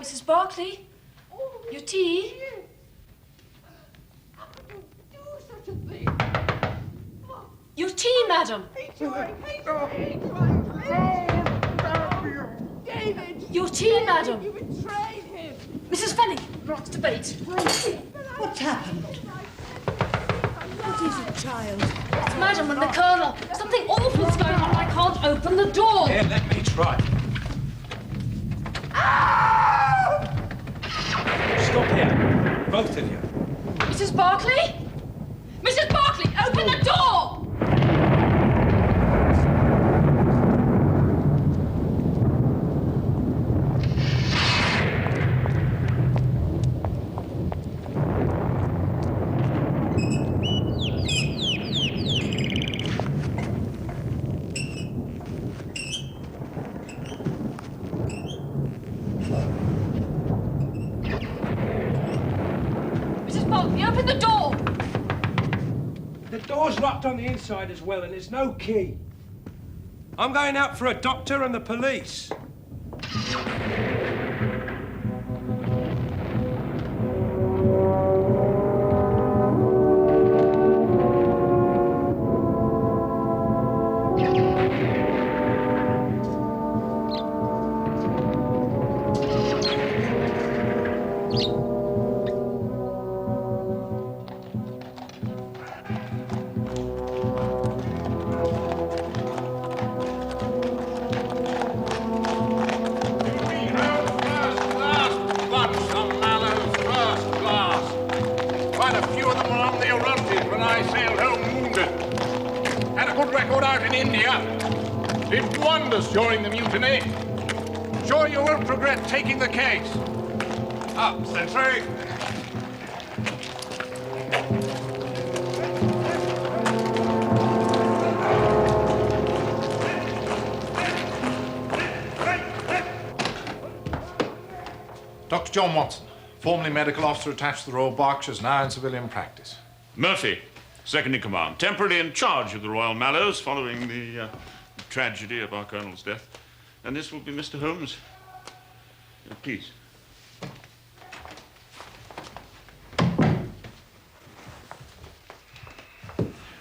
Mrs. Barclay? Your tea? Your tea, madam. David! Your tea, madam. You betrayed him! Mrs. Fenning, Mr. Bates. What's happened? What is it, child? Madam and the Colonel. Something awful's going on. I can't open the door. Here, let me try. Stop here, both of you. Mrs. Barclay? Mrs. Barclay, open the door! Mrs. Barclay, open the door! The door's locked on the inside as well, and there's no key. I'm going out for a doctor and the police. During the mutiny. Sure you won't regret taking the case. Up, sentry. Dr. John Watson, formerly medical officer attached to the Royal Berkshires, now in civilian practice. Murphy, second in command, temporarily in charge of the Royal Mallows following the tragedy of our colonel's death. And this will be Mr. Holmes. Please.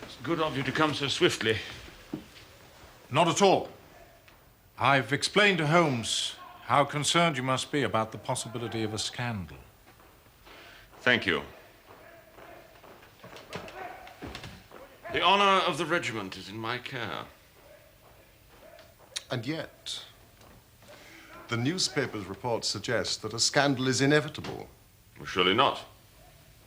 It's good of you to come so swiftly. Not at all. I've explained to Holmes how concerned you must be about the possibility of a scandal. Thank you. The honor of the regiment is in my care. And yet, the newspapers' reports suggest that a scandal is inevitable. Well, surely not.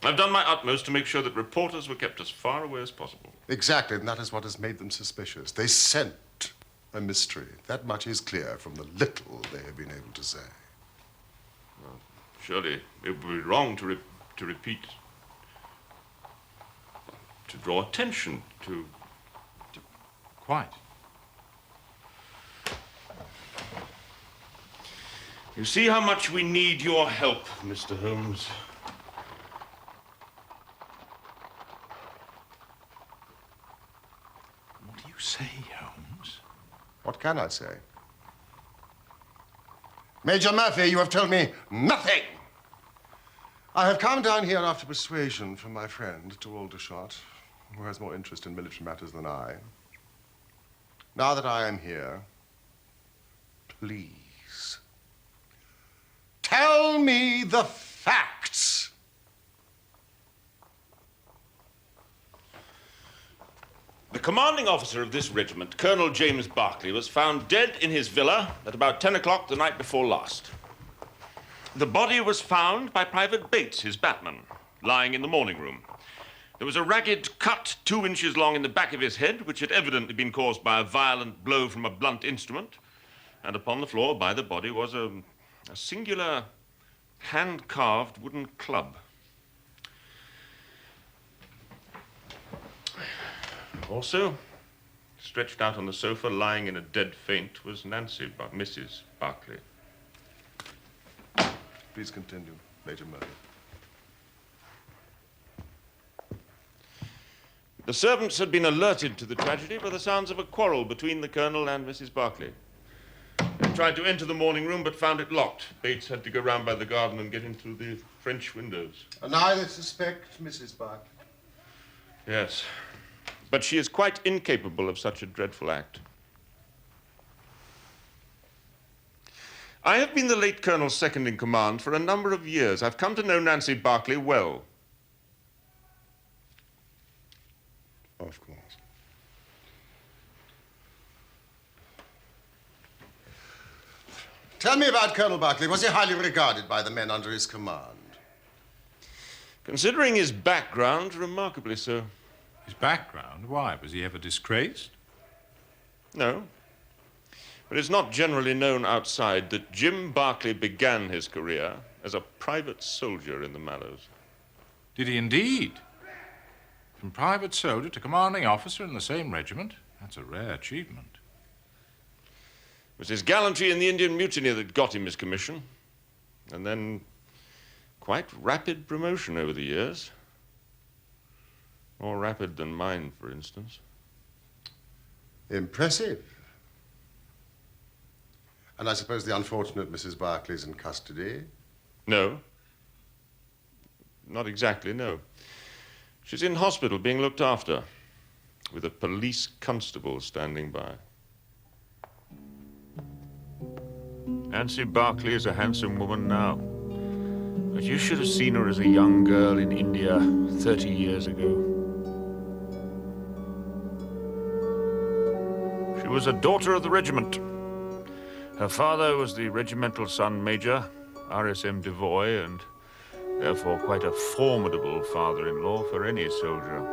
I've done my utmost to make sure that reporters were kept as far away as possible. Exactly, and that is what has made them suspicious. They scent a mystery. That much is clear from the little they have been able to say. Well, surely it would be wrong to repeat, to draw attention to... Quite. You see how much we need your help, Mr. Holmes. What do you say, Holmes? What can I say? Major Murphy, you have told me nothing. I have come down here after persuasion from my friend, to Aldershot, who has more interest in military matters than I. Now that I am here, please, tell me the facts. The commanding officer of this regiment, Colonel James Berkeley, was found dead in his villa at about 10 o'clock the night before last. The body was found by Private Bates, his batman, lying in the morning room. There was a ragged cut 2 inches long in the back of his head, which had evidently been caused by a violent blow from a blunt instrument. And upon the floor by the body was a singular hand-carved wooden club. Also, stretched out on the sofa, lying in a dead faint, was Mrs. Berkeley. Please continue, Major Murphy. The servants had been alerted to the tragedy by the sounds of a quarrel between the Colonel and Mrs. Barclay. They tried to enter the morning room, but found it locked. Bates had to go round by the garden and get in through the French windows. And I suspect Mrs. Barclay. Yes, but she is quite incapable of such a dreadful act. I have been the late Colonel's second in command for a number of years. I've come to know Nancy Barclay well. Of course. Tell me about Colonel Barclay. Was he highly regarded by the men under his command? Considering his background, remarkably so. His background? Why? Was he ever disgraced? No. But it's not generally known outside that Jim Barclay began his career as a private soldier in the Mallows. Did he indeed? From private soldier to commanding officer in the same regiment? That's a rare achievement. It was his gallantry in the Indian Mutiny that got him his commission. And then quite rapid promotion over the years. More rapid than mine, for instance. Impressive. And I suppose the unfortunate Mrs. Barclay's in custody? No. Not exactly, no. She's in hospital being looked after, with a police constable standing by. Nancy Barclay is a handsome woman now. But you should have seen her as a young girl in India 30 years ago. She was a daughter of the regiment. Her father was the regimental son major, R.S.M. Devoy, and therefore quite a formidable father-in-law for any soldier.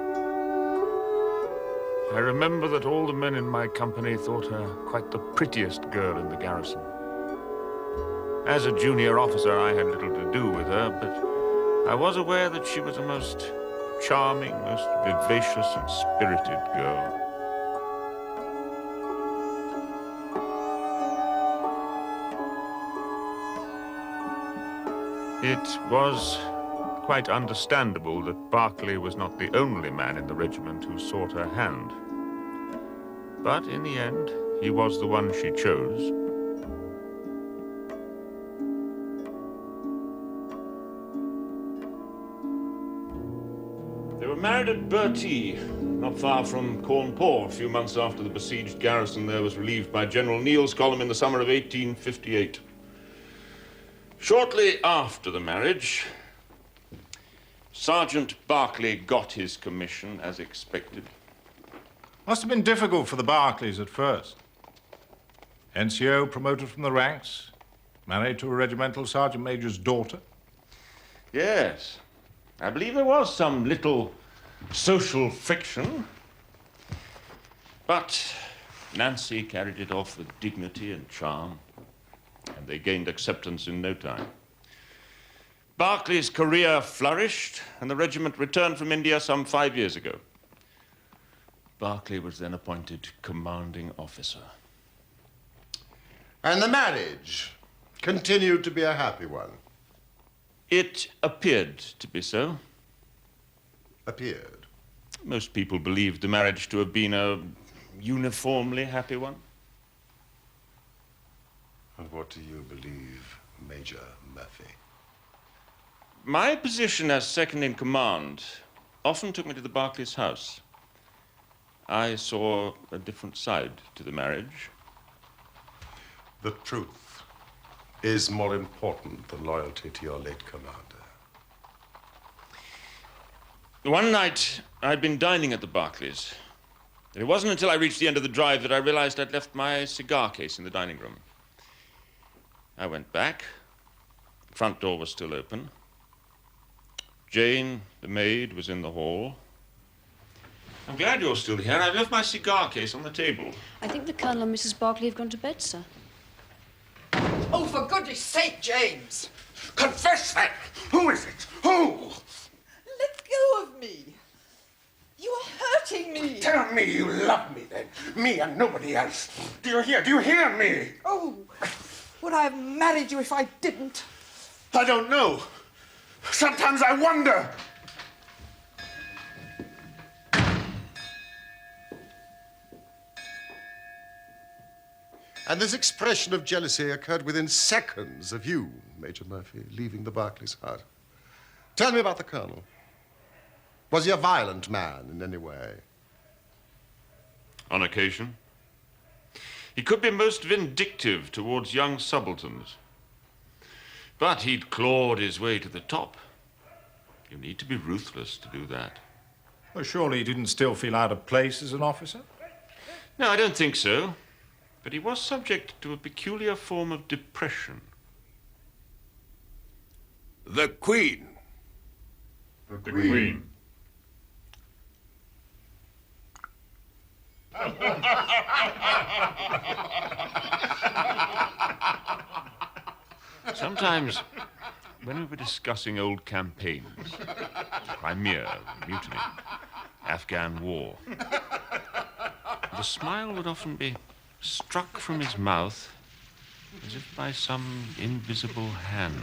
I remember that all the men in my company thought her quite the prettiest girl in the garrison. As a junior officer, I had little to do with her, but I was aware that she was a most charming, most vivacious and spirited girl. It was quite understandable that Barclay was not the only man in the regiment who sought her hand. But in the end, he was the one she chose. They were married at Bertie, not far from Cawnpore, a few months after the besieged garrison there was relieved by General Neil's column in the summer of 1858. Shortly after the marriage, Sergeant Barclay got his commission as expected. Must have been difficult for the Barclays at first. NCO promoted from the ranks, married to a regimental sergeant major's daughter. Yes, I believe there was some little social friction, but Nancy carried it off with dignity and charm, and they gained acceptance in no time. Barclay's career flourished, and the regiment returned from India some 5 years ago. Barclay was then appointed commanding officer. And the marriage continued to be a happy one? It appeared to be so. Appeared? Most people believed the marriage to have been a uniformly happy one. And what do you believe, Major Murphy? My position as second in command often took me to the Barclays' house. I saw a different side to the marriage. The truth is more important than loyalty to your late commander. One night, I'd been dining at the Barclays. It wasn't until I reached the end of the drive that I realized I'd left my cigar case in the dining room. I went back. The front door was still open. Jane, the maid, was in the hall. I'm glad you're still here. I've left my cigar case on the table. I think the Colonel and Mrs. Barclay have gone to bed, sir. Oh, for goodness sake, James! Confess that! Who is it? Who? Let go of me. You are hurting me. Tell me you love me, then. Me and nobody else. Do you hear? Do you hear me? Oh, would I have married you if I didn't? I don't know. Sometimes I wonder. And this expression of jealousy occurred within seconds of you, Major Murphy, leaving the Barclays' hut. Tell me about the Colonel. Was he a violent man in any way? On occasion. He could be most vindictive towards young subalterns. But he'd clawed his way to the top. You need to be ruthless to do that. Well, surely he didn't still feel out of place as an officer? No, I don't think so. But he was subject to a peculiar form of depression. The Queen. The Queen. Sometimes, when we were discussing old campaigns, Crimea, Mutiny, Afghan War, the smile would often be struck from his mouth as if by some invisible hand.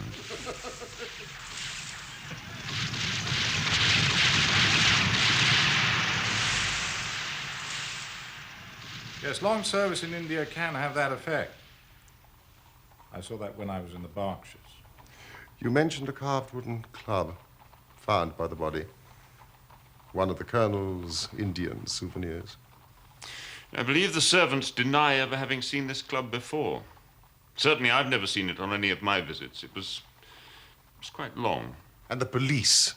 Yes, long service in India can have that effect. I saw that when I was in the Berkshires. You mentioned a carved wooden club found by the body. One of the Colonel's Indian souvenirs. I believe the servants deny ever having seen this club before. Certainly I've never seen it on any of my visits. It was quite long. And the police,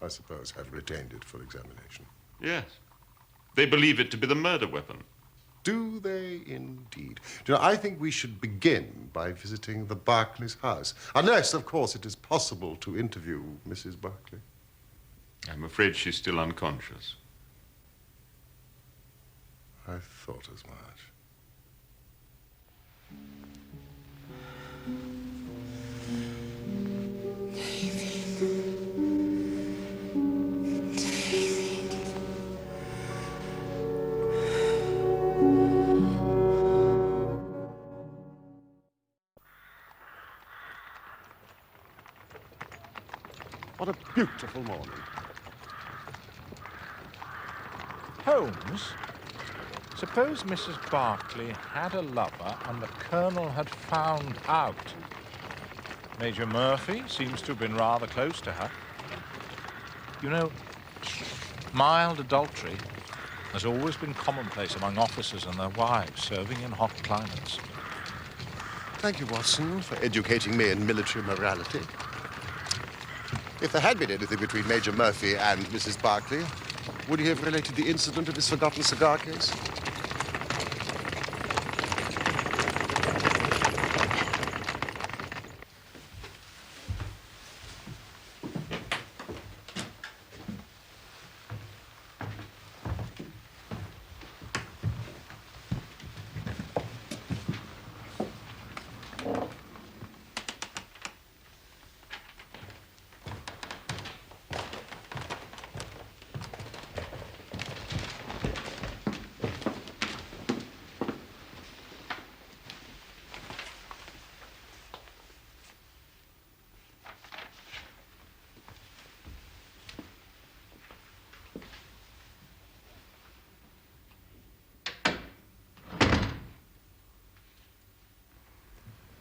I suppose, have retained it for examination. Yes. They believe it to be the murder weapon. Do they indeed? Do you know, I think we should begin by visiting the Barclays' house. Unless, of course, it is possible to interview Mrs. Barclay. I'm afraid she's still unconscious. I thought as much. What a beautiful morning. Holmes, suppose Mrs. Barclay had a lover and the Colonel had found out. Major Murphy seems to have been rather close to her. You know, mild adultery has always been commonplace among officers and their wives serving in hot climates. Thank you, Watson, for educating me in military morality. If there had been anything between Major Murphy and Mrs. Barclay, would he have related the incident of his forgotten cigar case?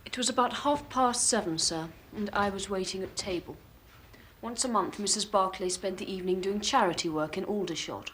It was about 7:30, sir, and I was waiting at table. Once a month, Mrs. Barclay spent the evening doing charity work in Aldershot.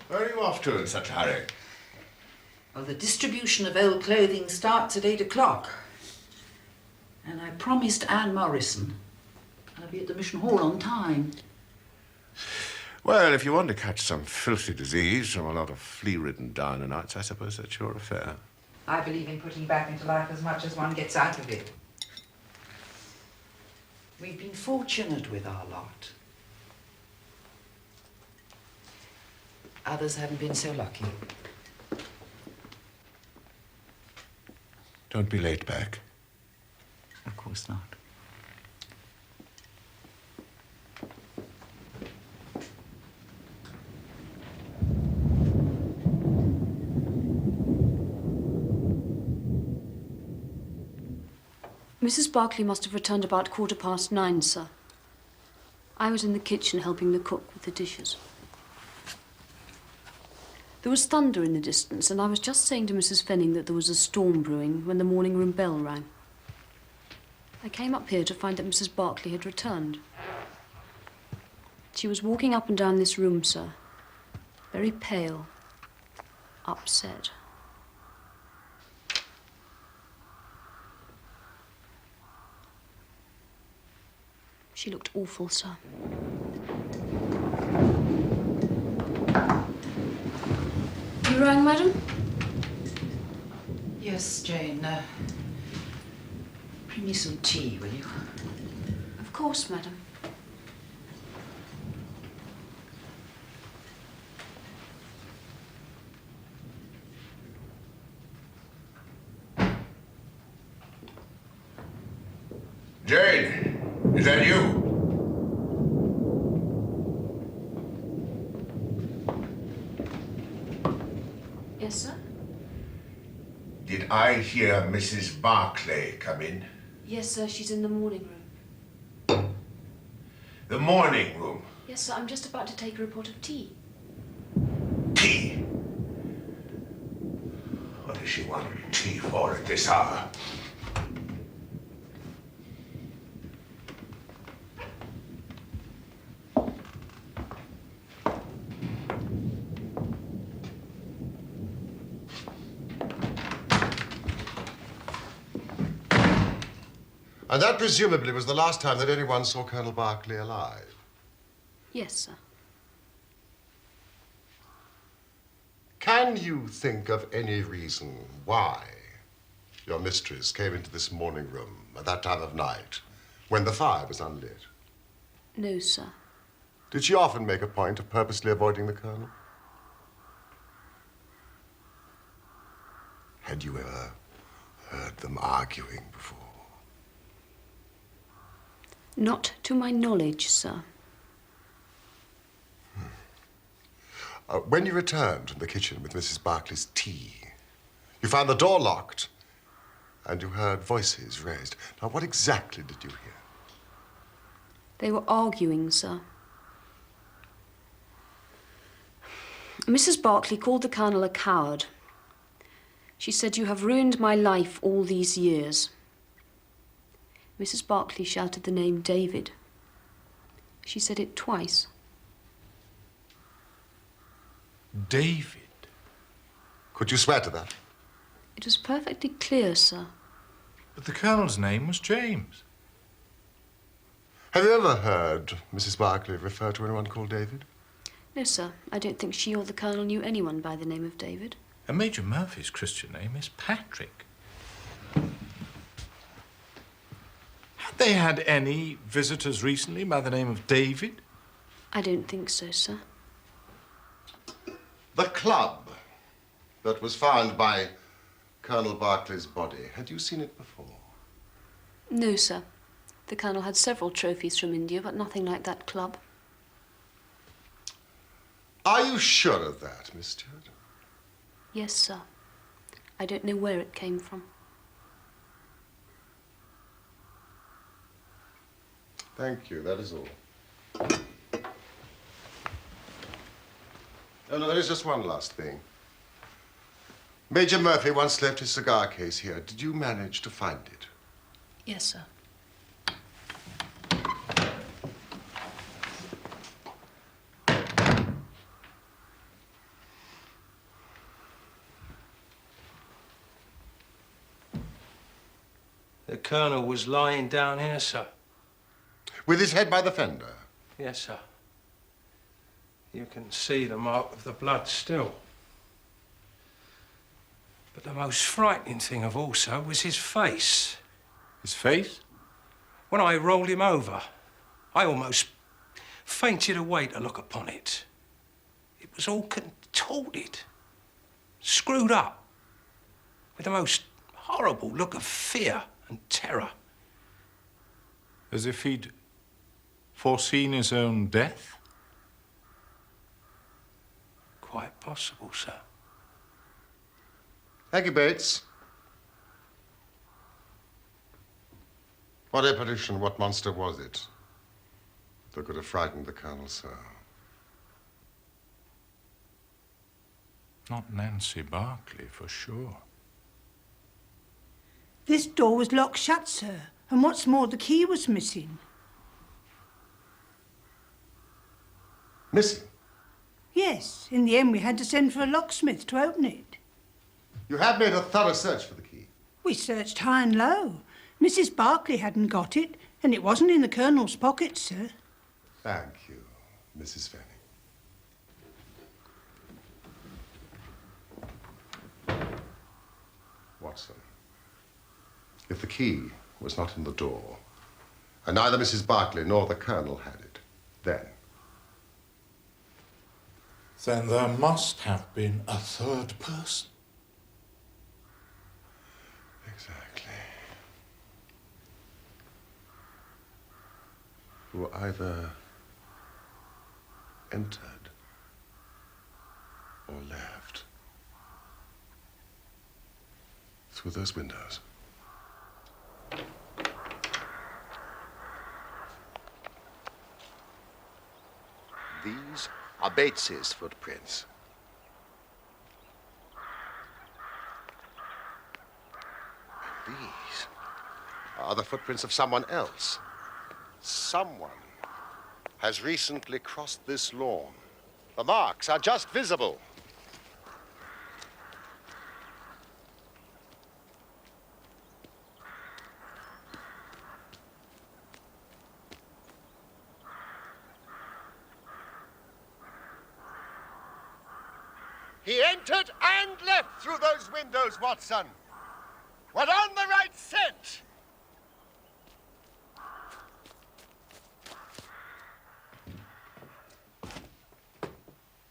Where are you off to in such a hurry? Well, the distribution of old clothing starts at 8 o'clock. And I promised Anne Morrison I'll be at the Mission Hall on time. Well, if you want to catch some filthy disease from a lot of flea-ridden Downer-nights, I suppose that's your affair. I believe in putting back into life as much as one gets out of it. We've been fortunate with our lot. Others haven't been so lucky. Don't be late back. Of course not. Mrs. Barclay must have returned about 9:15, sir. I was in the kitchen helping the cook with the dishes. There was thunder in the distance, and I was just saying to Mrs. Fenning that there was a storm brewing when the morning room bell rang. I came up here to find that Mrs. Barclay had returned. She was walking up and down this room, sir, very pale, upset. She looked awful, sir. You rang, madam? Yes, Jane. Bring me some tea, will you? Of course, madam. Jane, is that you? Yes, sir? Did I hear Mrs. Barclay come in? Yes, sir, she's in the morning room. The morning room. Yes, sir, I'm just about to take her a pot of tea. Tea? What does she want tea for at this hour? And that presumably was the last time that anyone saw Colonel Barclay alive. Yes, sir. Can you think of any reason why your mistress came into this morning room at that time of night when the fire was unlit? No, sir. Did she often make a point of purposely avoiding the Colonel? Had you ever heard them arguing before? Not to my knowledge, sir. When you returned from the kitchen with Mrs. Barclay's tea, you found the door locked and you heard voices raised. Now, what exactly did you hear? They were arguing, sir. Mrs. Barclay called the Colonel a coward. She said, "You have ruined my life all these years." Mrs. Barclay shouted the name David. She said it twice. David? Could you swear to that? It was perfectly clear, sir. But the Colonel's name was James. Have you ever heard Mrs. Barclay refer to anyone called David? No, sir. I don't think she or the Colonel knew anyone by the name of David. And Major Murphy's Christian name is Patrick. Had they had any visitors recently by the name of David? I don't think so, sir. The club that was found by Colonel Barclay's body, had you seen it before? No, sir. The Colonel had several trophies from India, but nothing like that club. Are you sure of that, Miss Stewart? Yes, sir. I don't know where it came from. Thank you, that is all. Oh, no, there is just one last thing. Major Murphy once left his cigar case here. Did you manage to find it? Yes, sir. The Colonel was lying down here, sir. With his head by the fender? Yes, sir. You can see the mark of the blood still. But the most frightening thing of all, sir, was his face. His face? When I rolled him over, I almost fainted away to look upon it. It was all contorted, screwed up, with the most horrible look of fear and terror. As if he'd foreseen his own death? Quite possible, sir. Thank you, Bates. What apparition, what monster was it that could have frightened the Colonel so? Not Nancy Barclay, for sure. This door was locked shut, sir, and what's more, the key was missing. Missing? Yes, in the end we had to send for a locksmith to open it. You have made a thorough search for the key. We searched high and low. Mrs. Barclay hadn't got it, and it wasn't in the Colonel's pocket, sir. Thank you, Mrs. Fanning. Watson, if the key was not in the door, and neither Mrs. Barclay nor the Colonel had it, then there must have been a third person. exactly, who either entered or left through those windows. These are Bates's footprints. And these are the footprints of someone else. Someone has recently crossed this lawn. The marks are just visible. He entered and left through those windows, Watson. We're on the right scent.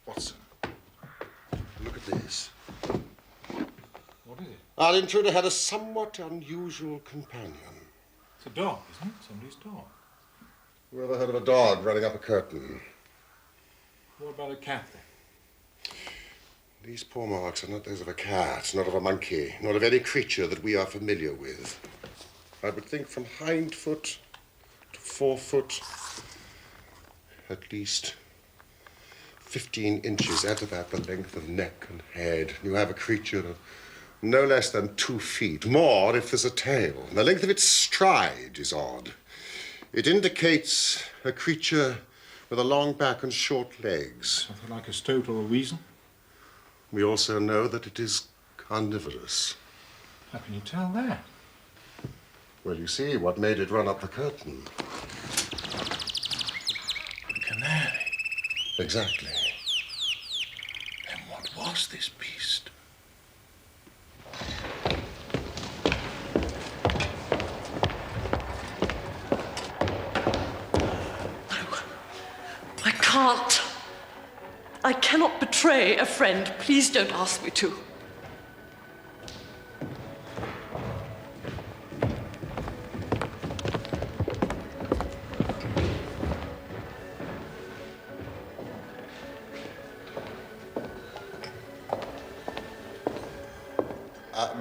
Watson, look at this. What is it? Our intruder had a somewhat unusual companion. It's a dog, isn't it? Somebody's dog. Who ever heard of a dog running up a curtain? What about a cat then? These paw marks are not those of a cat, not of a monkey, nor of any creature that we are familiar with. I would think from hind foot to forefoot, at least 15 inches. Add to that the length of neck and head. You have a creature of no less than 2 feet. More if there's a tail. The length of its stride is odd. It indicates a creature with a long back and short legs. Something like a stoat or a weasel? We also know that it is carnivorous. How can you tell that? Well, you see, what made it run up the curtain? A canary. Exactly. Then what was this beast? I can't. I cannot betray a friend. Please don't ask me to.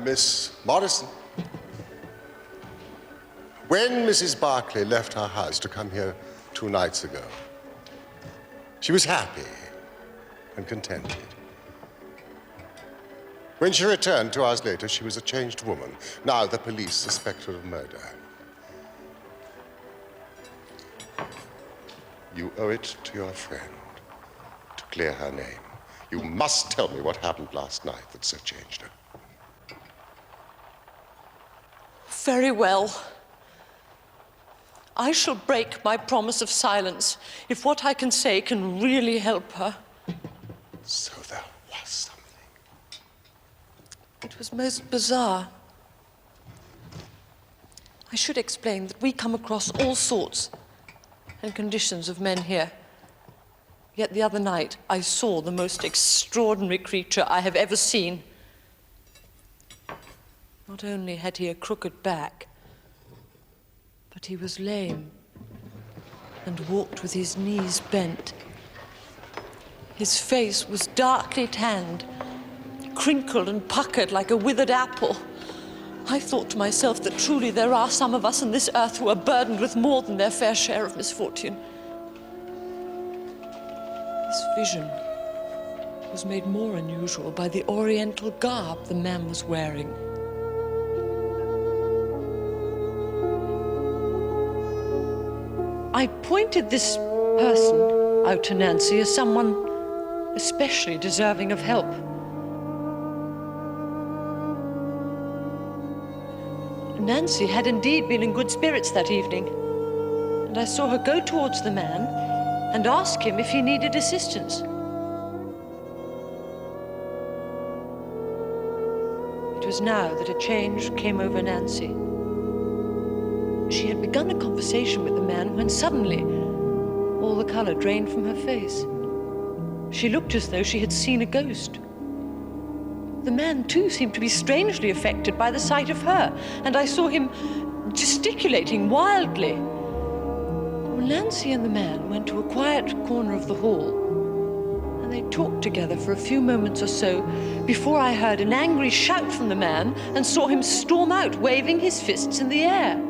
Miss Morrison. When Mrs. Barclay left her house to come here 2 nights ago, she was happy and contented. When she returned 2 hours later, she was a changed woman. Now the police suspect her of murder. You owe it to your friend to clear her name. You must tell me what happened last night that so changed her. Very well. I shall break my promise of silence if what I can say can really help her. So there was something. It was most bizarre. I should explain that we come across all sorts and conditions of men here. Yet the other night, I saw the most extraordinary creature I have ever seen. Not only had he a crooked back, but he was lame and walked with his knees bent. His face was darkly tanned, crinkled and puckered like a withered apple. I thought to myself that truly there are some of us on this earth who are burdened with more than their fair share of misfortune. This vision was made more unusual by the oriental garb the man was wearing. I pointed this person out to Nancy as someone especially deserving of help. Nancy had indeed been in good spirits that evening, and I saw her go towards the man and ask him if he needed assistance. It was now that a change came over Nancy. She had begun a conversation with the man when suddenly all the color drained from her face. She looked as though she had seen a ghost. The man, too, seemed to be strangely affected by the sight of her, and I saw him gesticulating wildly. Well, Nancy and the man went to a quiet corner of the hall, and they talked together for a few moments or so before I heard an angry shout from the man and saw him storm out, waving his fists in the air.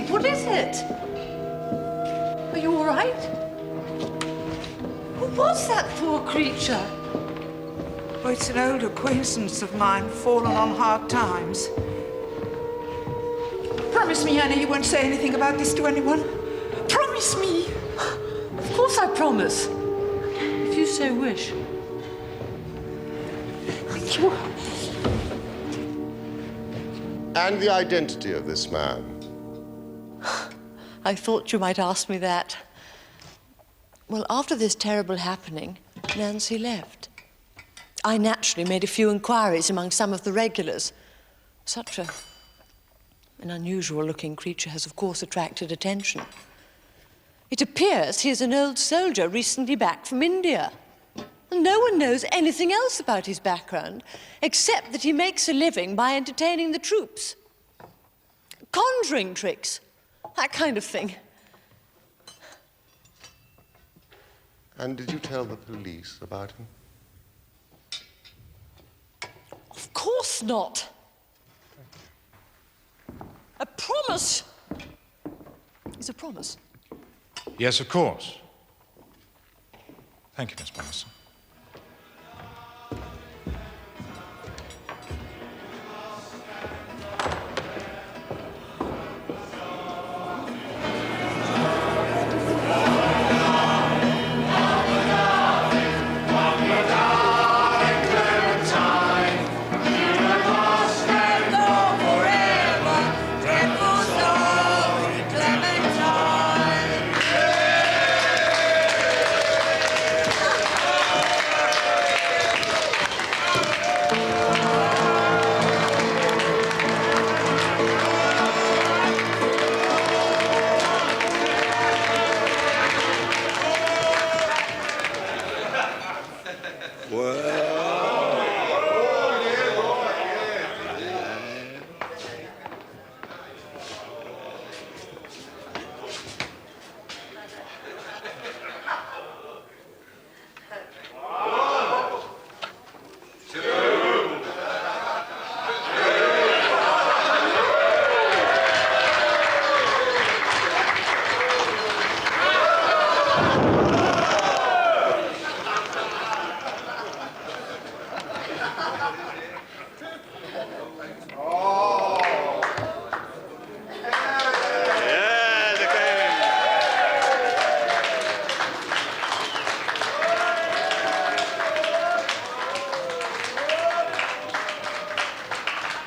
What is it? Are you all right? Who was that poor creature? Oh, it's an old acquaintance of mine, fallen on hard times. Promise me, Anna, you won't say anything about this to anyone. Promise me. Of course I promise. If you so wish. Thank you. And the identity of this man? I thought you might ask me that. Well, after this terrible happening, Nancy left. I naturally made a few inquiries among some of the regulars. Such an unusual-looking creature has, of course, attracted attention. It appears he is an old soldier recently back from India. And no one knows anything else about his background, except that he makes a living by entertaining the troops. Conjuring tricks. That kind of thing. And did you tell the police about him? Of course not. A promise is a promise. Yes, of course. Thank you, Miss Morrison.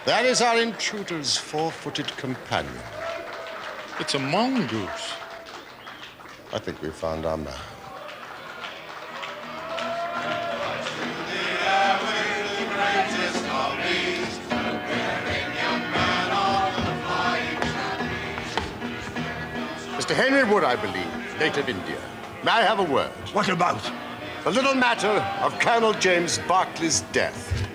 That is our intruder's four-footed companion. It's a mongoose. I think we found our man. Mr. Henry Wood, I believe, native India. May I have a word? What about? The little matter of Colonel James Berkeley's death.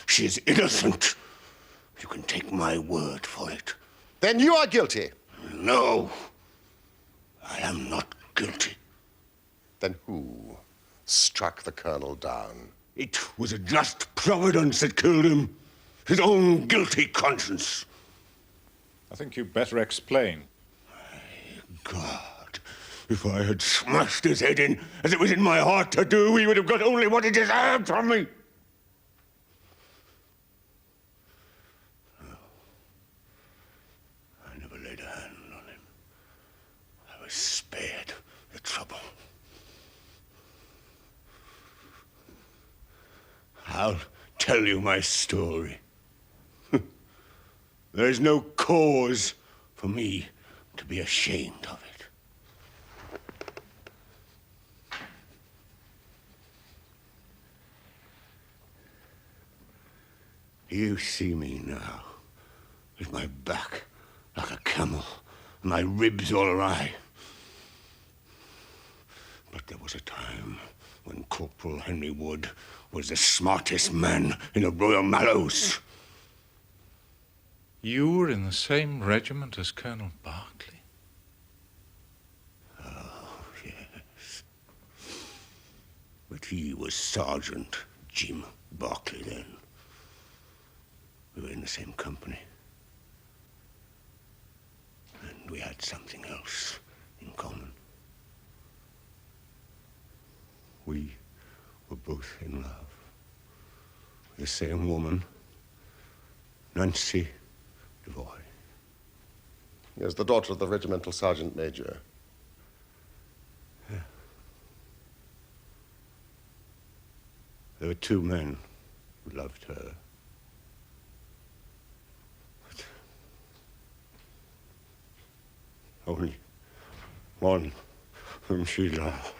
She is innocent. You can take my word for it. Then you are guilty. No, I am not guilty. Then who struck the colonel down? It was a just providence that killed him. His own guilty conscience. I think you'd better explain. God, if I had smashed his head in, as it was in my heart to do, he would have got only what he deserved from me. No. I never laid a hand on him. I was spared the trouble. I'll tell you my story. There is no cause for me to be ashamed of it. You see me now, with my back like a camel, and my ribs all awry. But there was a time when Corporal Henry Wood was the smartest man in the Royal Mallows. You were in the same regiment as Colonel Berkeley? Oh, yes. But he was Sergeant Jim Berkeley then. We were in the same company. And we had something else in common. We were both in love with the same woman, Nancy Devoy. Yes, the daughter of the regimental sergeant major. Yeah. There were two men who loved her. But only one whom she loved.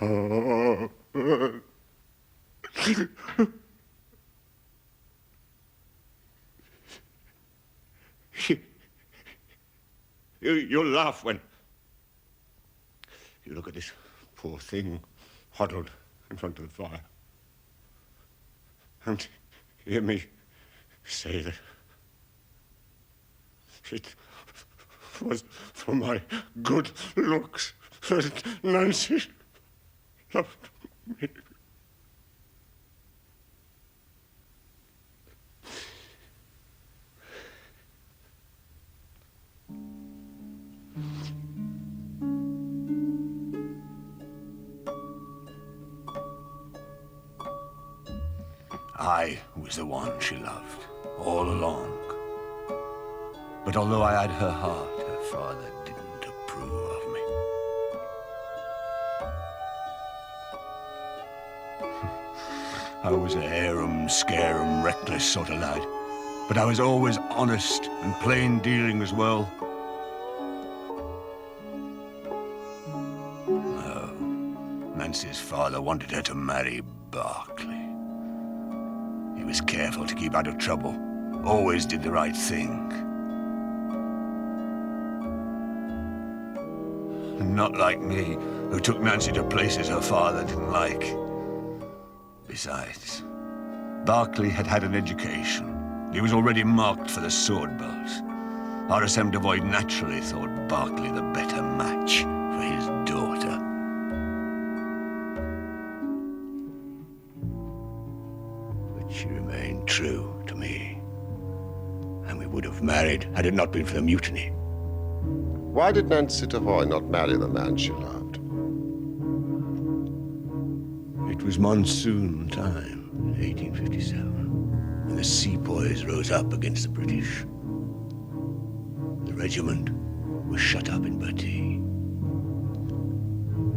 You'll laugh when you look at this poor thing huddled in front of the fire and hear me say that it was for my good looks that Nancy loved me. I was the one she loved, all along. But although I had her heart, her father didn't approve of me. I was a harum-scarum, reckless sort of lad. But I was always honest and plain dealing as well. No, Nancy's father wanted her to marry Berkeley. He was careful to keep out of trouble, always did the right thing. Not like me, who took Nancy to places her father didn't like. Besides, Berkeley had had an education. He was already marked for the sword belt. RSM Devoy naturally thought Berkeley the better match for his daughter. But she remained true to me. And we would have married had it not been for the mutiny. Why did Nancy Devoy not marry the man she loved? It was monsoon time, 1857, when the sepoys rose up against the British. The regiment was shut up in Bertie.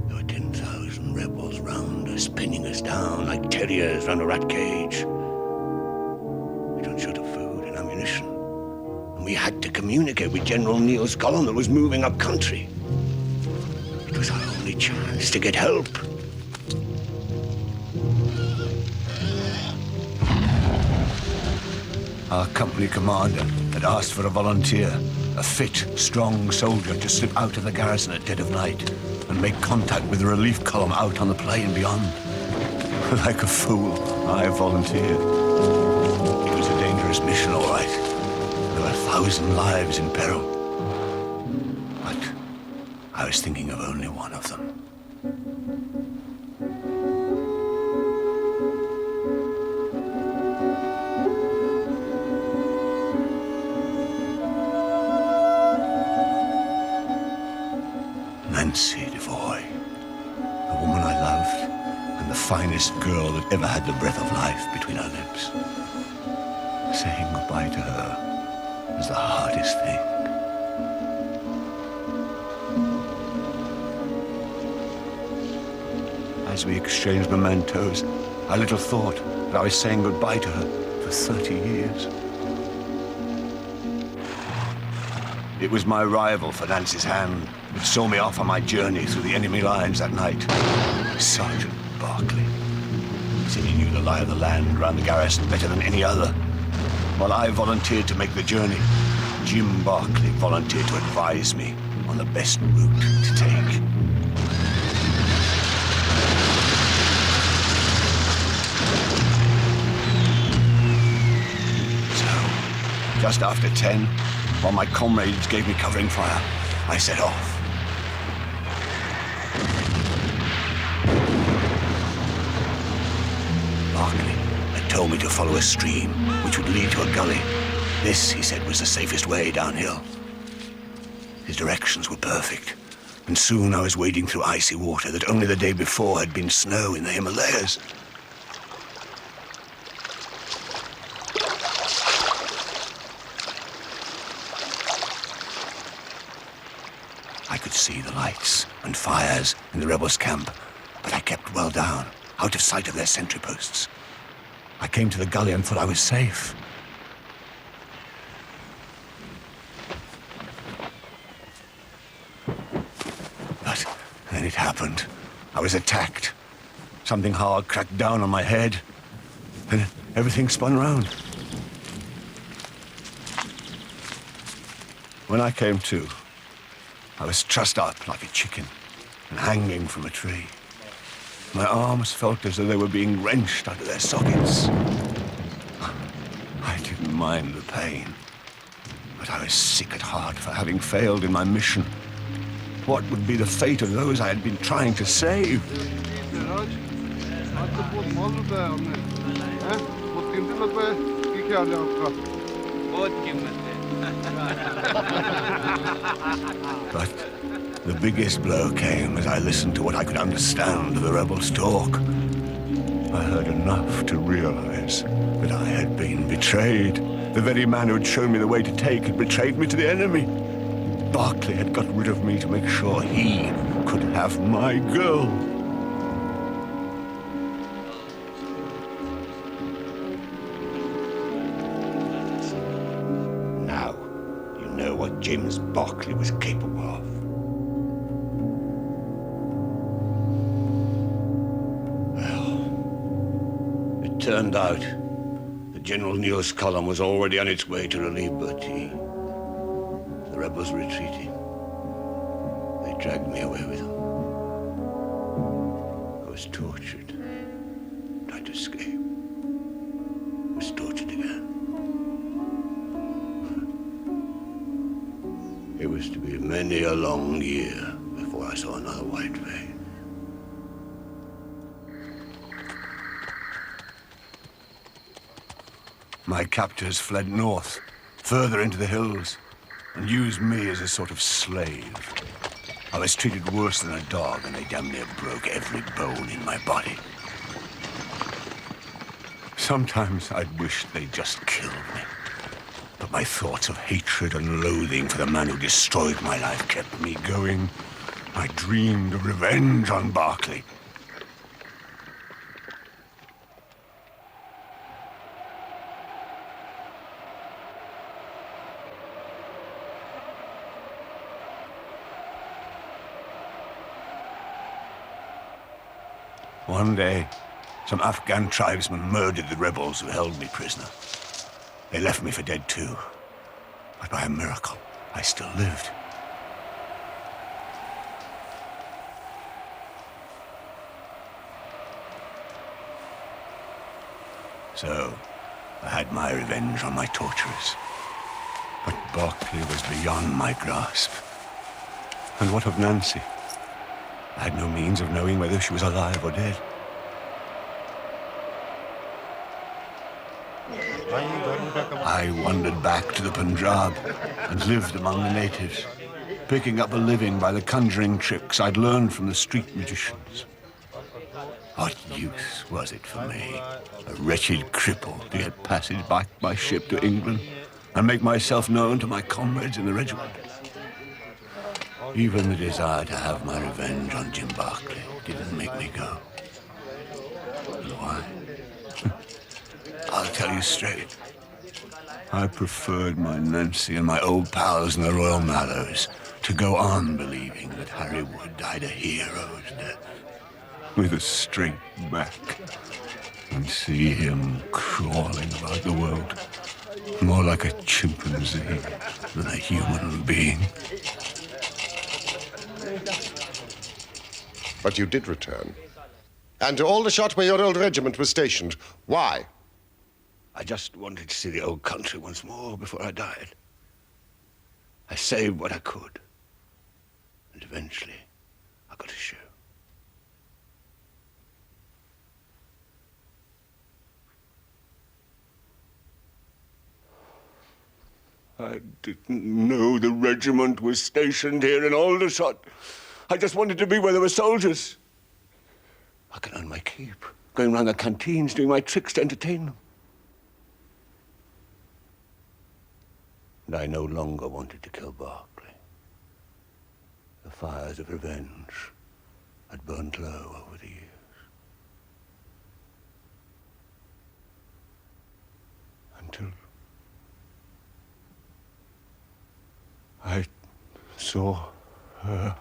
There were 10,000 rebels round us, pinning us down like terriers round a rat cage. We run short of food and ammunition, and we had to communicate with General Neal's column that was moving up country. It was our only chance to get help. Our company commander had asked for a volunteer, a fit, strong soldier to slip out of the garrison at dead of night and make contact with the relief column out on the plain beyond. Like a fool, I volunteered. It was a dangerous mission, all right. There were 1,000 lives in peril. But I was thinking of only one of them. Nancy Devoy, the woman I loved, and the finest girl that ever had the breath of life between her lips. Saying goodbye to her was the hardest thing. As we exchanged mementos, I little thought that I was saying goodbye to her for 30 years. It was my rival for Nancy's hand that saw me off on my journey through the enemy lines that night. Sergeant Barclay. Said he knew the lie of the land around the garrison better than any other. While I volunteered to make the journey, Jim Barclay volunteered to advise me on the best route to take. So, just after 10, while my comrades gave me covering fire, I set off. Barclay had told me to follow a stream which would lead to a gully. This, he said, was the safest way downhill. His directions were perfect, and soon I was wading through icy water that only the day before had been snow in the Himalayas. I could see the lights and fires in the rebels' camp, but I kept well down, out of sight of their sentry posts. I came to the gully and thought I was safe. But then it happened. I was attacked. Something hard cracked down on my head, and everything spun round. When I came to, I was trussed up like a chicken and hanging from a tree. My arms felt as though they were being wrenched out of their sockets. I didn't mind the pain, but I was sick at heart for having failed in my mission. What would be the fate of those I had been trying to save? But the biggest blow came as I listened to what I could understand of the rebels' talk. I heard enough to realize that I had been betrayed. The very man who had shown me the way to take had betrayed me to the enemy. Barclay had got rid of me to make sure he could have my girl. Now, you know what James Barclay was capable of. Turned out that General Neal's column was already on its way to relieve Bertie. The rebels were retreating. They dragged me away with them. I was tortured. Tried to escape. Was tortured again. It was to be many a long year before I saw another white face. My captors fled north, further into the hills, and used me as a sort of slave. I was treated worse than a dog, and they damn near broke every bone in my body. Sometimes I'd wish they'd just killed me. But my thoughts of hatred and loathing for the man who destroyed my life kept me going. I dreamed of revenge on Berkeley. One day, some Afghan tribesmen murdered the rebels who held me prisoner. They left me for dead too. But by a miracle, I still lived. So, I had my revenge on my torturers. But Berkeley was beyond my grasp. And what of Nancy? I had no means of knowing whether she was alive or dead. I wandered back to the Punjab and lived among the natives, picking up a living by the conjuring tricks I'd learned from the street magicians. What use was it for me, a wretched cripple, to get passage back by ship to England and make myself known to my comrades in the regiment? Even the desire to have my revenge on Jim Berkeley didn't make me go. And why? I'll tell you straight. I preferred my Nancy and my old pals in the Royal Mallows to go on believing that Harry Wood died a hero's death, with a straight back, and see him crawling about the world, more like a chimpanzee than a human being. But you did return. And to Aldershot, where your old regiment was stationed. Why? I just wanted to see the old country once more before I died. I saved what I could. And eventually, I got a show. I didn't know the regiment was stationed here in Aldershot. I just wanted to be where there were soldiers. I could earn my keep, going round the canteens, doing my tricks to entertain them. And I no longer wanted to kill Berkeley. The fires of revenge had burnt low over the years. Until I saw her.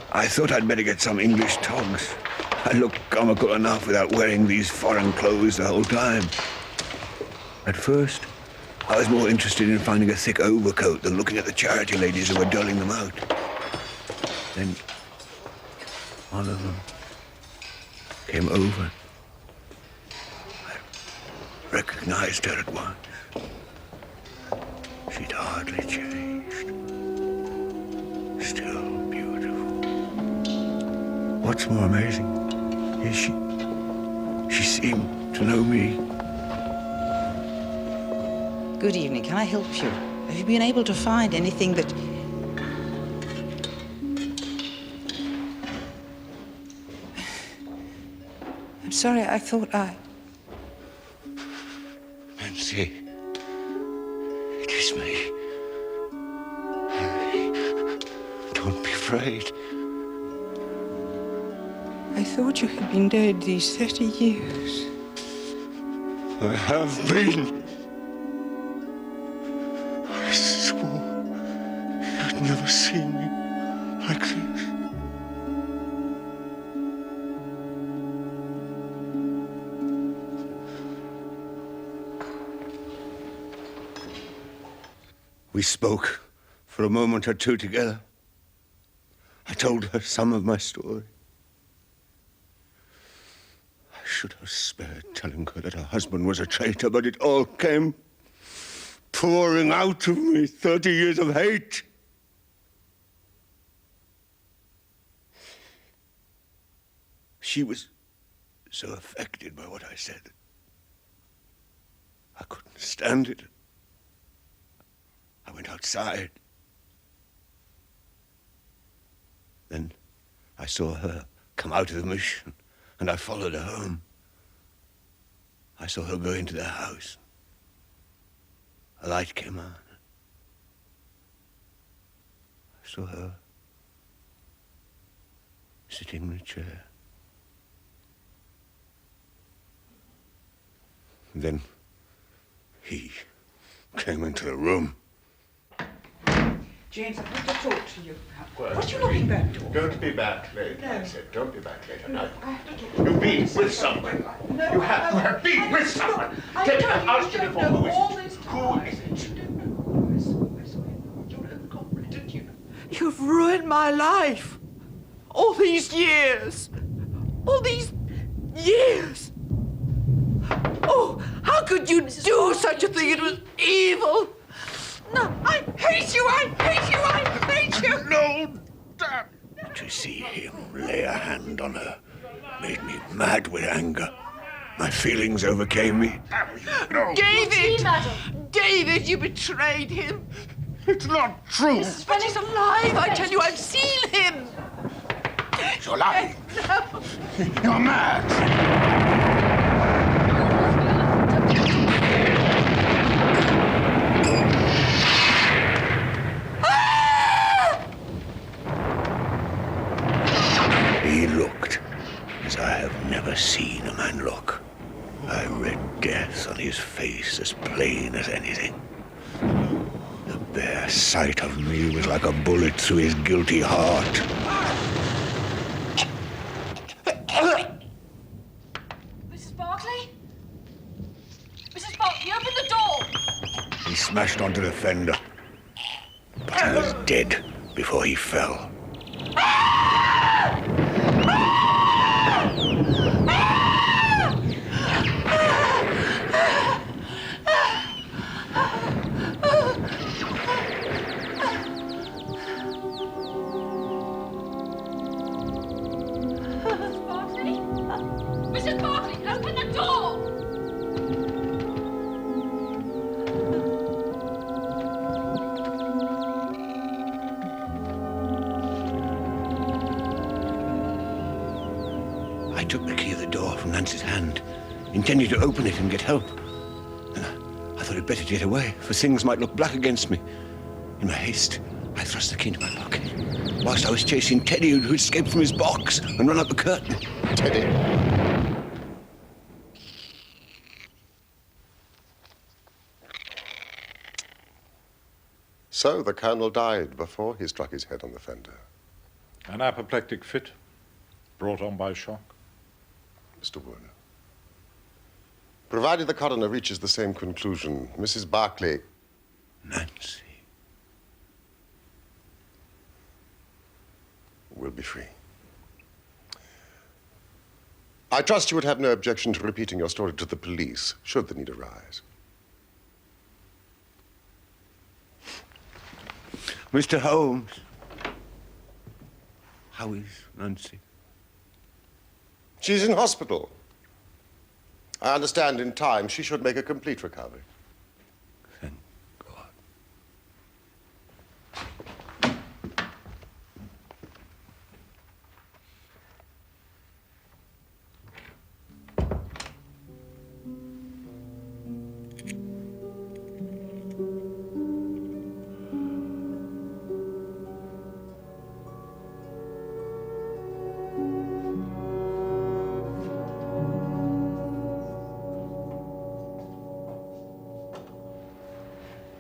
I thought I'd better get some English togs. I look comical enough without wearing these foreign clothes the whole time. At first, I was more interested in finding a thick overcoat than looking at the charity ladies who were doling them out. Then, one of them came over. I recognized her at once. She'd hardly changed. Still beautiful. What's more amazing is she seemed to know me. Good evening. Can I help you? Have you been able to find anything that... I'm sorry, I thought Nancy, it is me. Harry, don't be afraid. I thought you had been dead these 30 years. I have been. I swore you'd never see me like this. We spoke for a moment or two together. I told her some of my story. I should have spared telling her that her husband was a traitor, but it all came pouring out of me, 30 years of hate. She was so affected by what I said. I couldn't stand it. I went outside. Then I saw her come out of the mission, and I followed her home. I saw her go into their house. A light came on. I saw her sitting in a chair. And then he came into the room. James, I want to talk to you. What are you looking back for? Don't be back late, I said. Don't be back late. No, I have to get... You've been with someone. No, You have been with someone. Tell me, I've asked you before. Who is it? Who is it? You don't know. I saw him. Your own comrade, don't you? You've ruined my life. All these years. All these years. Oh, how could you do such a thing? It was evil. No, I hate you! I hate you! I hate you! No, damn! To see him lay a hand on her made me mad with anger. My feelings overcame me. No. David! David, you betrayed him. It's not true. But he's alive, I tell you, I've seen him. You're lying. No. You're mad. He looked as I have never seen a man look. I read death on his face as plain as anything. The bare sight of me was like a bullet through his guilty heart. Mrs. Barclay? Mrs. Barclay, open the door! He smashed onto the fender, but he was dead before he fell. Mrs. Barclay, open the door! I took the key of the door from Nancy's hand, intending to open it and get help. And I thought I'd better get away, for things might look black against me. In my haste, I thrust the key into my pocket, whilst I was chasing Teddy, who'd escaped from his box and run up the curtain. Teddy. So the Colonel died before he struck his head on the fender. An apoplectic fit brought on by shock. Mr. Warner. Provided the coroner reaches the same conclusion, Mrs. Barclay... Nancy will be free. I trust you would have no objection to repeating your story to the police, should the need arise. Mr. Holmes. How is Nancy? She's in hospital. I understand in time she should make a complete recovery. Thank God.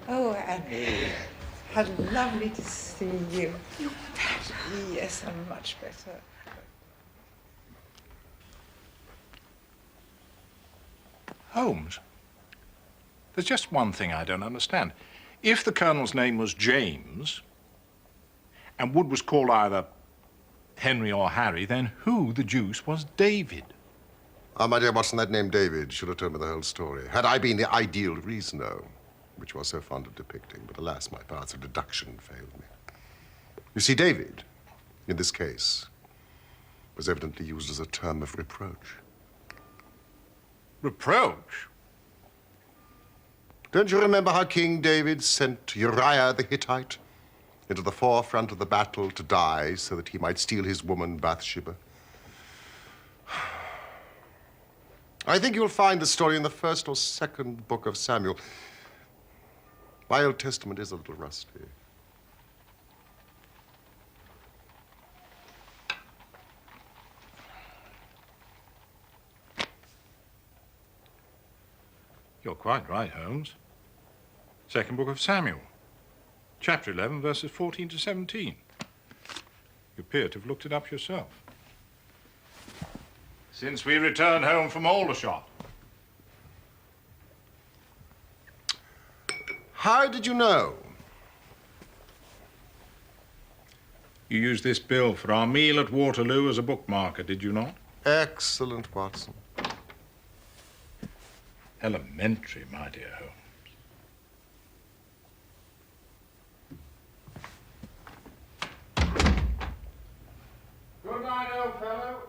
Oh, Annie, how lovely to see you. Yes, I'm much better. Holmes, there's just one thing I don't understand. If the Colonel's name was James, and Wood was called either Henry or Harry, then who the deuce was David? Ah, my dear Watson, that name David should have told me the whole story. Had I been the ideal reasoner, which you are so fond of depicting, but alas, my powers of deduction failed me. You see, David, in this case, was evidently used as a term of reproach. Reproach? Don't you remember how King David sent Uriah the Hittite into the forefront of the battle to die so that he might steal his woman Bathsheba. I think you'll find the story in the first or second book of Samuel. My Old Testament is a little rusty. You're quite right, Holmes. Second book of Samuel. Chapter 11, verses 14 to 17. You appear to have looked it up yourself. Since we returned home from Aldershot. How did you know? You used this bill for our meal at Waterloo as a bookmarker, did you not? Excellent, Watson. Elementary, my dear Holmes. Good night, old fellow.